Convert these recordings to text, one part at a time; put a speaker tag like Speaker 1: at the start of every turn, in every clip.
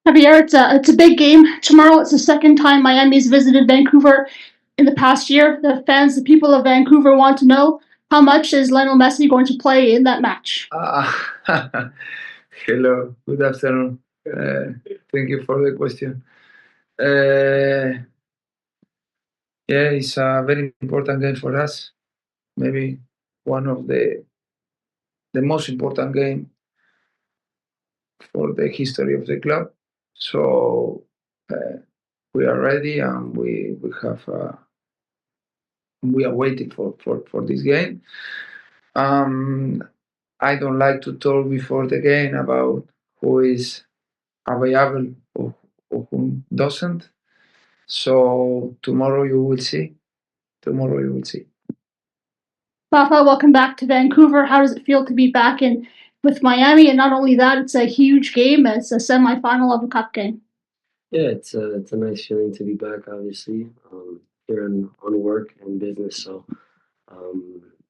Speaker 1: Javier, it's a big game tomorrow. It's the second time Miami's visited Vancouver in the past year. The people of Vancouver want to know how much is Lionel Messi going to play in that match.
Speaker 2: Hello, good afternoon. Thank you for the question. Yeah, it's a very important game for us. Maybe one of the most important game for the history of the club. So we are ready, and we are waiting for this game. I don't like to talk before the game about who is available or who doesn't. So tomorrow you will see. Tomorrow you will see.
Speaker 1: Fafa, welcome back to Vancouver. How does it feel to be back in with Miami? And not only that, it's a huge game. It's a semifinal of a cup game.
Speaker 3: Yeah, it's a nice feeling to be back. Obviously, here on work and business, so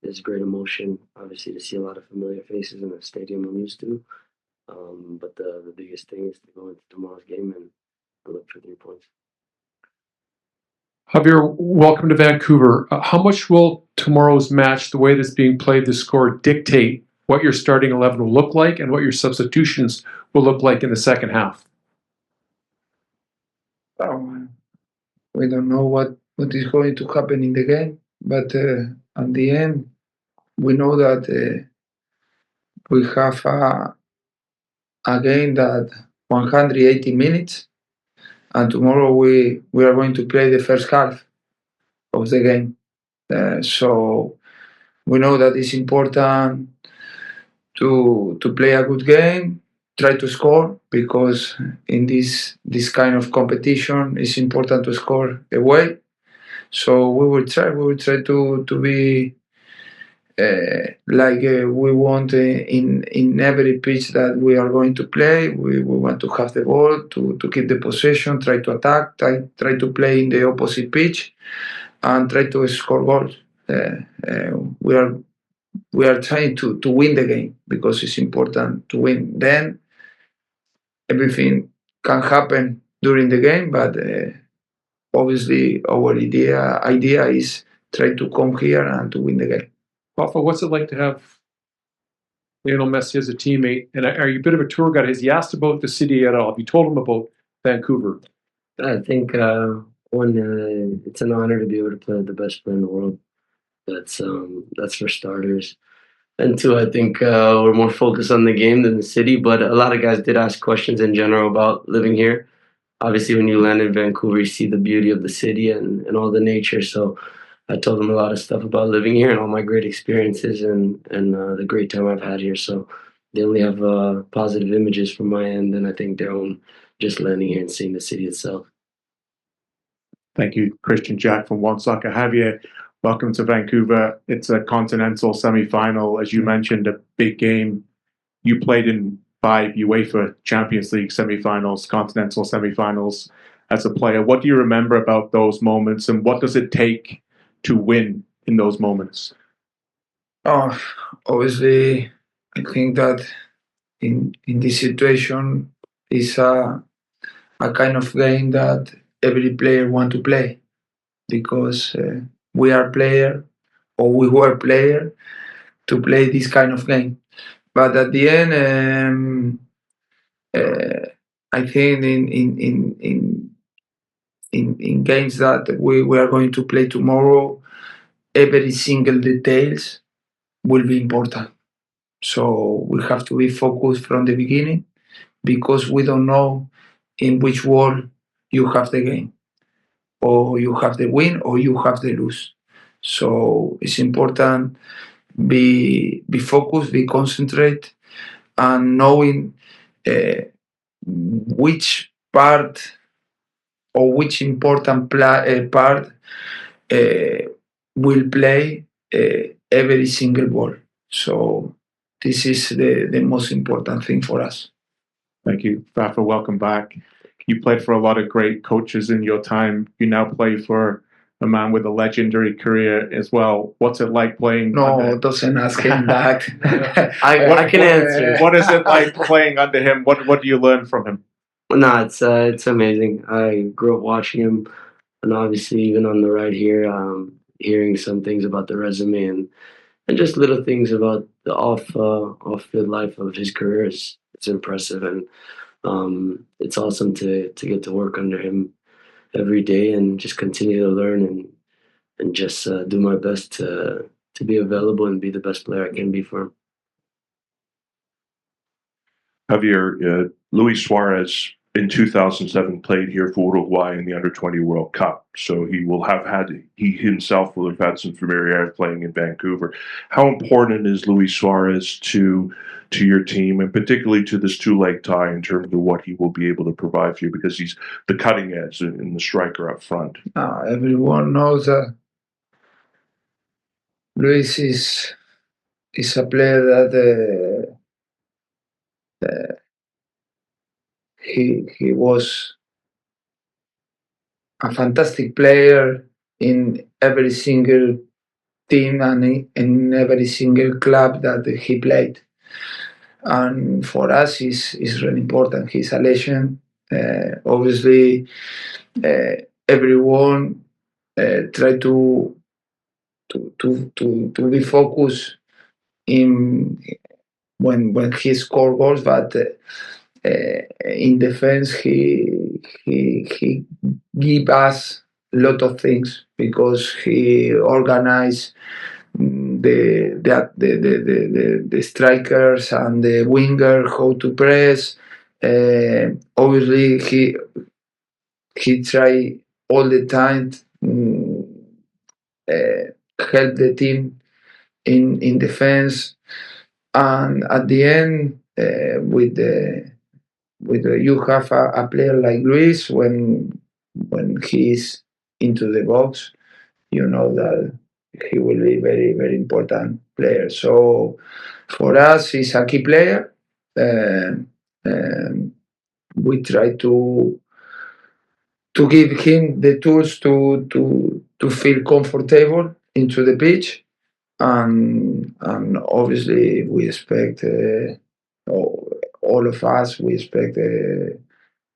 Speaker 3: there's great emotion. Obviously, to see a lot of familiar faces in the stadium I'm used to. But the biggest thing is to go into tomorrow's game and look for 3 points.
Speaker 4: Javier, welcome to Vancouver. How much will tomorrow's match, the way that's being played, the score, dictate what your starting 11 will look like and what your substitutions will look like in the second half?
Speaker 2: We don't know what is going to happen in the game, but at the end, we know that we have a game that 180 minutes, and tomorrow we are going to play the first half of the game. So we know that it's important to play a good game, try to score, because in this kind of competition it's important to score away. So we will try to be like we want in every pitch that we are going to play. We want to have the ball, to keep the possession, try to attack, try to play in the opposite pitch, and try to score goals. We are trying to win the game, because it's important to win. Then everything can happen during the game, but obviously our idea is try to come here and to win the game.
Speaker 4: Fafa, what's it like to have Lionel Messi as a teammate? And are you a bit of a tour guide? Has he asked about the city at all? Have you told him about Vancouver?
Speaker 3: I think one, it's an honor to be able to play with the best player in the world. That's for starters. And two, I think we're more focused on the game than the city. But a lot of guys did ask questions in general about living here. Obviously, when you land in Vancouver, you see the beauty of the city and all the nature. So I told them a lot of stuff about living here and all my great experiences and the great time I've had here. So they only have positive images from my end, and I think their own just landing here and seeing the city itself.
Speaker 5: Thank you, Christian Jack from Woonsocket. Javier, welcome to Vancouver. It's a continental semi-final, as you mentioned, a big game. You played in 5 UEFA Champions League semi-finals, continental semi-finals as a player. What do you remember about those moments, and what does it take to win in those moments?
Speaker 2: Obviously, I think that in this situation is a kind of game that every player want to play, because we are player, or we were player, to play this kind of game. But at the end, I think in games that we are going to play tomorrow, every single details will be important. So we have to be focused from the beginning, because we don't know in which world you have the game, or you have the win, or you have the lose. So it's important be focused, be concentrate, and knowing which part or which important part will play every single ball. So this is the most important thing for us.
Speaker 5: Thank you, Fafa. Welcome back. You played for a lot of great coaches in your time. You now play for a man with a legendary career as well. What's it like playing?
Speaker 2: No, doesn't ask him that.
Speaker 3: I can answer.
Speaker 5: What is it like playing under him? What do you learn from him?
Speaker 3: No, it's amazing. I grew up watching him, and obviously even on the ride here, hearing some things about the resume and just little things about the off field life of his career is it's impressive, and it's awesome to get to work under him every day and just continue to learn and just do my best to be available and be the best player I can be for him.
Speaker 6: Javier, Luis Suarez in 2007 played here for Uruguay in the Under-20 World Cup, so he himself will have had some familiarity playing in Vancouver. How important is Luis Suarez to your team, and particularly to this two-leg tie in terms of what he will be able to provide for you, because he's the cutting edge and the striker up front?
Speaker 2: Everyone knows that Luis is a player that he was a fantastic player in every single team and in every single club that he played. And for us, is really important. He's a legend. Obviously, everyone try to be focused in when he score goals, but in defense he give us a lot of things because he organize the strikers and the winger how to press. Obviously he try all the time help the team in defense, and at the end you have a player like Luis when he's into the box, you know that he will be very very important player. So for us, he's a key player. We try to give him the tools to feel comfortable into the pitch, and obviously we expect all of us. We expect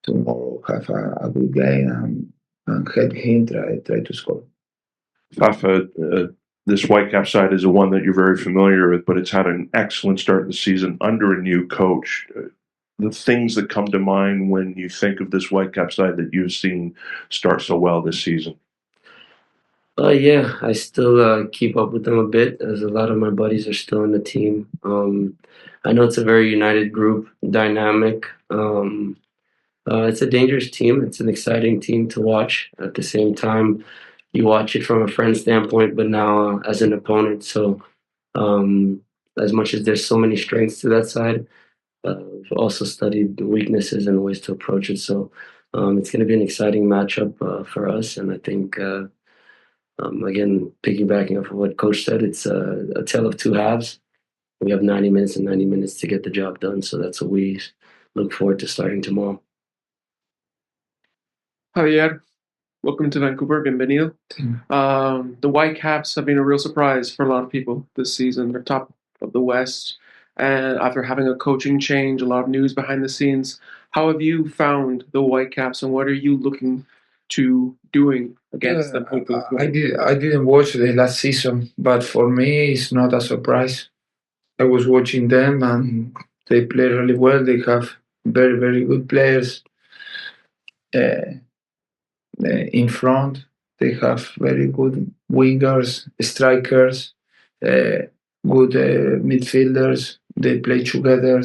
Speaker 2: tomorrow have a good game and help him try to score.
Speaker 6: Fafa, this Whitecap side is the one that you're very familiar with, but it's had an excellent start to the season under a new coach. The things that come to mind when you think of this Whitecap side that you've seen start so well this season?
Speaker 3: Yeah, I still keep up with them a bit, as a lot of my buddies are still in the team. I know it's a very united group, dynamic. It's a dangerous team. It's an exciting team to watch. At the same time, you watch it from a friend standpoint, but now as an opponent. So, as much as there's so many strengths to that side, we've also studied the weaknesses and ways to approach it. So, it's going to be an exciting matchup for us. And I think, again, piggybacking off of what Coach said, it's a tale of two halves. We have 90 minutes and 90 minutes to get the job done. So that's what we look forward to starting tomorrow.
Speaker 4: Javier, welcome to Vancouver. Bienvenido. The Whitecaps have been a real surprise for a lot of people this season. They're top of the West, and after having a coaching change, a lot of news behind the scenes. How have you found the Whitecaps, and what are you looking to doing against them?
Speaker 2: I didn't watch the last season, but for me, it's not a surprise. I was watching them, and they play really well. They have very very good players in front. They have very good wingers, strikers, good midfielders. They play together,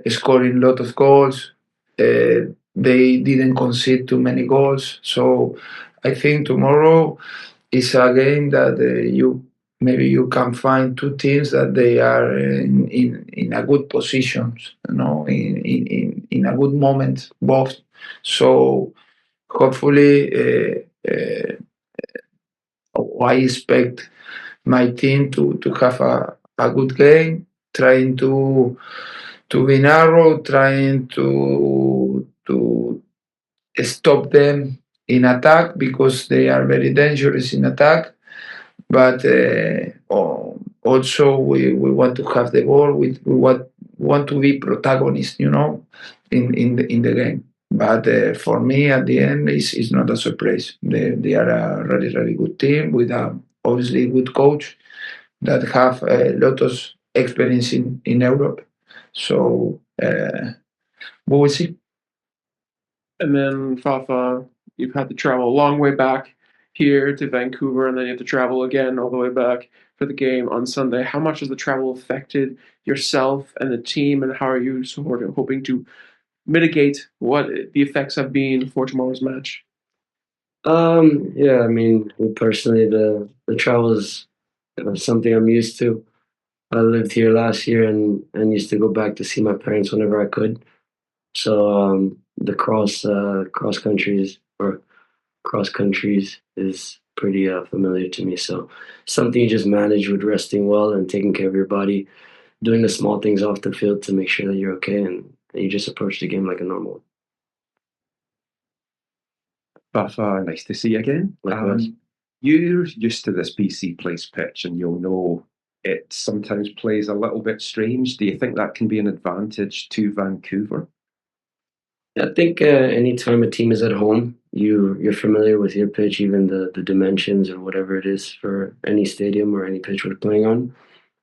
Speaker 2: scoring a lot of goals. They didn't concede too many goals. So I think tomorrow is a game that you can find two teams that they are in a good position, in a good moment both. So hopefully, I expect my team to have a good game, trying to be narrow, trying to stop them in attack because they are very dangerous in attack. But also we want to have the ball. We want to be protagonists, in the game. But for me, at the end, it's not a surprise. They are a really, really good team with a obviously good coach that have a lot of experience in Europe. So we will see.
Speaker 4: And then Fafa, you've had to travel a long way back here to Vancouver, and then you have to travel again all the way back for the game on Sunday. How much has the travel affected yourself and the team, and how are you sort of hoping to mitigate what the effects have been for tomorrow's match?
Speaker 3: Yeah, I mean, personally, the travel is something I'm used to. I lived here last year and used to go back to see my parents whenever I could. So the cross countries or cross countries is pretty familiar to me. So something you just manage with resting well and taking care of your body, doing the small things off the field to make sure that you're okay, and you just approach the game like a normal one.
Speaker 7: Fafa, nice to see you again.
Speaker 3: Likewise.
Speaker 7: You're used to this BC Place pitch, and you'll know it sometimes plays a little bit strange. Do you think that can be an advantage to Vancouver?
Speaker 3: I think anytime a team is at home, you're familiar with your pitch, even the dimensions or whatever it is for any stadium or any pitch we're playing on.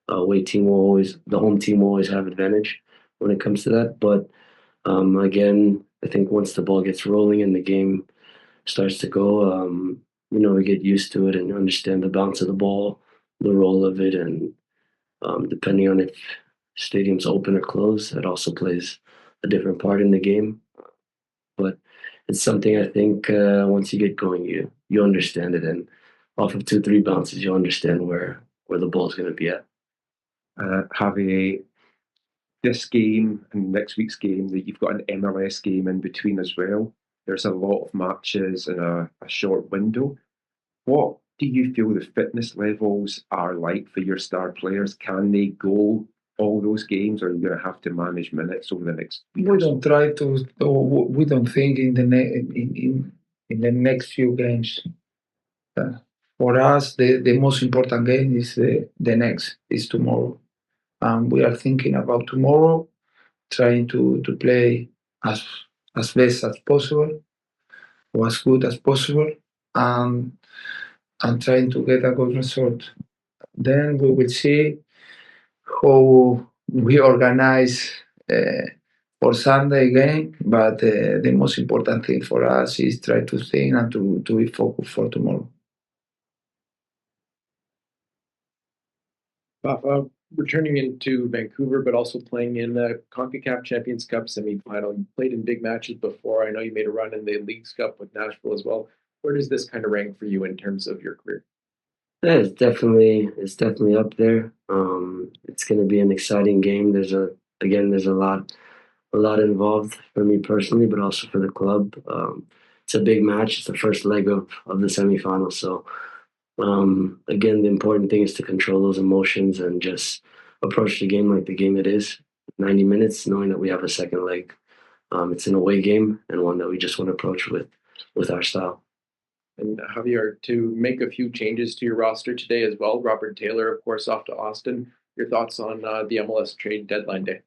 Speaker 3: The home team will always have advantage when it comes to that. But again, I think once the ball gets rolling and the game starts to go, we get used to it and understand the bounce of the ball, the roll of it, and depending on if stadium's open or closed, that also plays a different part in the game. But it's something I think once you get going, you understand it, and off of 2-3 bounces, you understand where the ball's going to be at.
Speaker 7: Javier, this game and next week's game, that you've got an MLS game in between as well. There's a lot of matches in a short window. What do you feel the fitness levels are like for your star players? Can they go all those games, or are you going to have to manage minutes over the next week?
Speaker 2: We don't try to, or we don't think in the next few games. For us, the most important game is the next, is tomorrow. We are thinking about tomorrow, trying to play as best as possible or as good as possible, and trying to get a good result. Then we will see how we organize for Sunday game, but the most important thing for us is try to think and to be focused for tomorrow.
Speaker 8: Fafa, returning into Vancouver, but also playing in the Concacaf Champions Cup semifinal. You played in big matches before. I know you made a run in the Leagues Cup with Nashville as well. Where does this kind of rank for you in terms of your career?
Speaker 3: Yeah, it's definitely up there. It's going to be an exciting game. There's a lot involved for me personally, but also for the club. It's a big match. It's the first leg of the semifinal. So again, the important thing is to control those emotions and just approach the game like the game it is. 90 minutes, knowing that we have a second leg. It's an away game and one that we just want to approach with our style.
Speaker 8: And Javier, to make a few changes to your roster today as well. Robert Taylor, of course, off to Austin. Your thoughts on the MLS trade deadline day?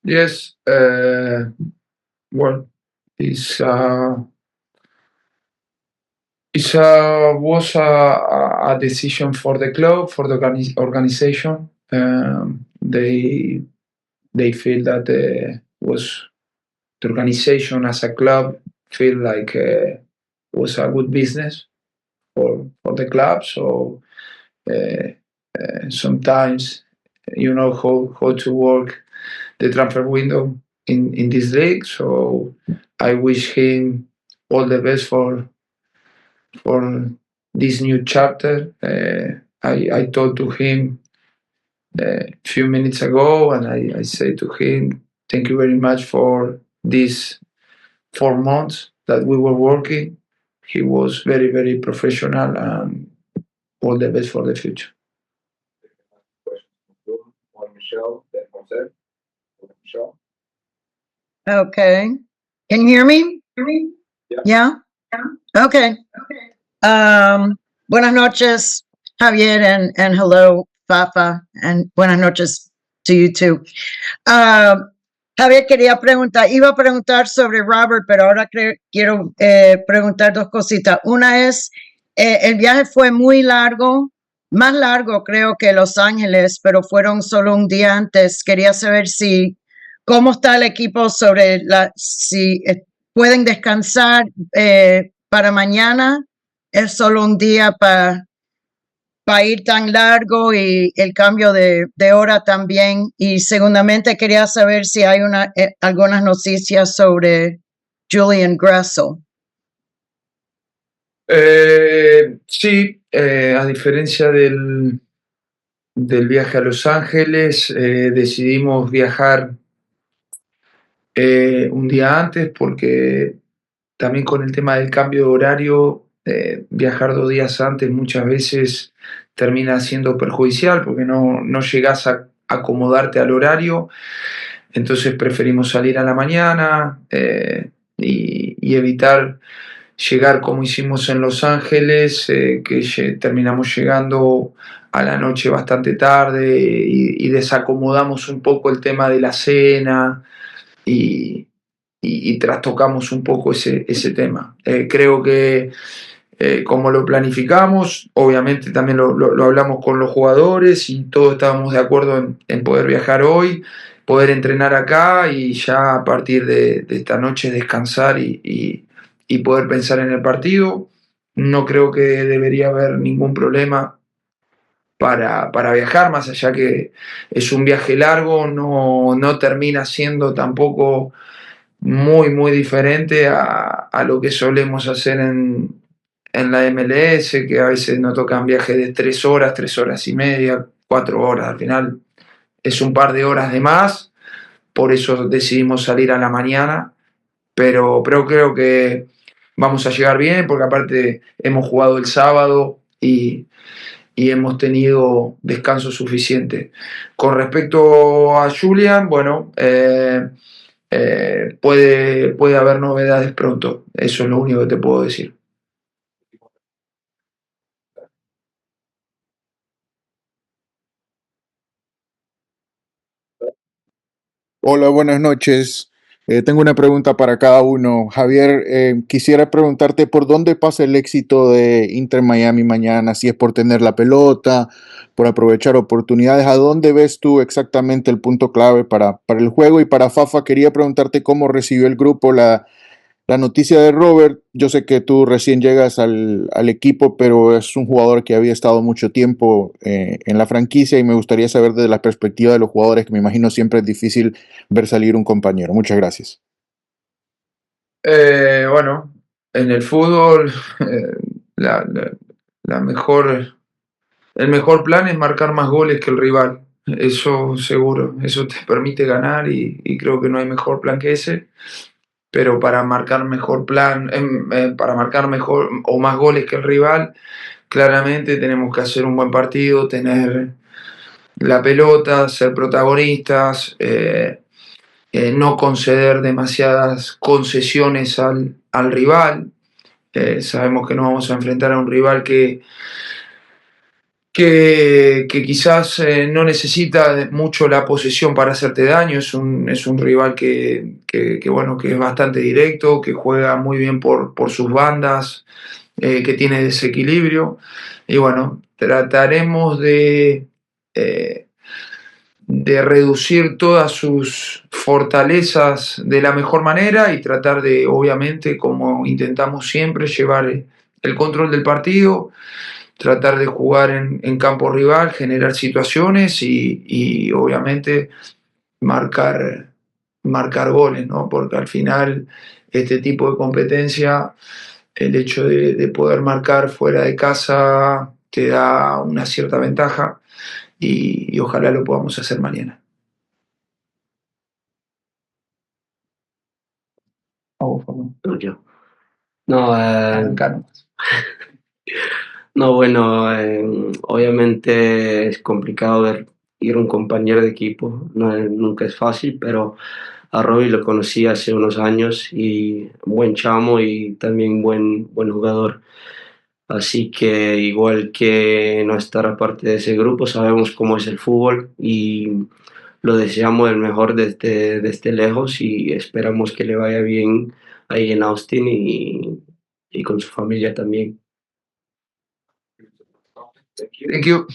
Speaker 2: Yes, well, was a decision for the club, for the organization. They feel that was the organization as a club feel like was a good business for the club. So sometimes you know how to work the transfer window in this league. So I wish him all the best for this new chapter. I talked to him a few minutes ago, and I say to him, thank you very much for these 4 months that we were working. He was very, very professional, and all the best for the future.
Speaker 9: Okay. Can you hear me? Yeah? Okay. Buenas noches, Javier, and hello, Fafa, and buenas noches to you too. Javier, quería preguntar, iba a preguntar sobre Robert, pero ahora quiero preguntar dos cositas. Una es, el viaje fue muy largo, más largo creo que Los Ángeles, pero fueron solo un día antes. Quería saber cómo está el equipo sobre si pueden descansar para mañana. Es solo un día para ir tan largo y el cambio de hora también. Y segundamente quería saber si hay algunas noticias sobre Julian Gressel.
Speaker 2: Sí, a diferencia del viaje a Los Ángeles, decidimos viajar un día antes porque también con el tema del cambio de horario, viajar 2 días antes muchas veces termina siendo perjudicial porque no llegás a acomodarte al horario. Entonces preferimos salir a la mañana y evitar llegar como hicimos en Los Ángeles, que terminamos llegando a la noche bastante tarde y desacomodamos un poco el tema de la cena y trastocamos un poco ese tema. Creo que como lo planificamos, obviamente también lo hablamos con los jugadores y todos estábamos de acuerdo en poder viajar hoy, poder entrenar acá y ya a partir de esta noche descansar y poder pensar en el partido. No creo que debería haber ningún problema para viajar, más allá que es un viaje largo, no termina siendo tampoco muy diferente a lo que solemos hacer en la MLS, que a veces nos tocan viajes de 3 horas, 3 horas y media, 4 horas. Al final es un par de horas de más, por eso decidimos salir a la mañana, pero creo que vamos a llegar bien, porque aparte hemos jugado el sábado y hemos tenido descanso suficiente. Con respecto a Julian, bueno, puede haber novedades pronto. Eso es lo único que te puedo decir.
Speaker 10: Hola, buenas noches. Tengo una pregunta para cada uno. Javier, quisiera preguntarte por dónde pasa el éxito de Inter Miami mañana, si es por tener la pelota, por aprovechar oportunidades. ¿A dónde ves tú exactamente el punto clave para el juego? Y para Fafa, quería preguntarte cómo recibió el grupo la noticia de Robert. Yo sé que tú recién llegas al equipo, pero es un jugador que había estado mucho tiempo en la franquicia y me gustaría saber desde la perspectiva de los jugadores, que me imagino siempre es difícil ver salir un compañero. Muchas gracias.
Speaker 2: Bueno, en el fútbol la, la- la mejor, el mejor plan es marcar más goles que el rival. Eso seguro, eso te permite ganar y creo que no hay mejor plan que ese. Pero para marcar mejor para marcar mejor o más goles que el rival, claramente tenemos que hacer un buen partido, tener la pelota, ser protagonistas, no conceder demasiadas concesiones al rival. Sabemos que nos vamos a enfrentar a un rival que quizás no necesita mucho la posesión para hacerte daño. Es un rival bueno, que es bastante directo, que juega muy bien por sus bandas, que tiene desequilibrio. Y bueno, trataremos de reducir todas sus fortalezas de la mejor manera y tratar de, obviamente, como intentamos siempre, llevar el control del partido, tratar de jugar en campo rival, generar situaciones y obviamente marcar goles, ¿no? Porque al final este tipo de competencia, el hecho de poder marcar fuera de casa te da una cierta ventaja y ojalá lo podamos hacer mañana. Vamos, vamos.
Speaker 3: Yo. No,
Speaker 2: Arrancanos.
Speaker 3: no, bueno, obviamente es complicado ver ir un compañero de equipo, nunca es fácil, pero a Robbie lo conocí hace unos años y buen chamo y también buen jugador. Así que igual que no estar aparte de ese grupo, sabemos cómo es el fútbol y lo deseamos el mejor desde lejos y esperamos que le vaya bien ahí en Austin y con su familia también.
Speaker 2: Thank you.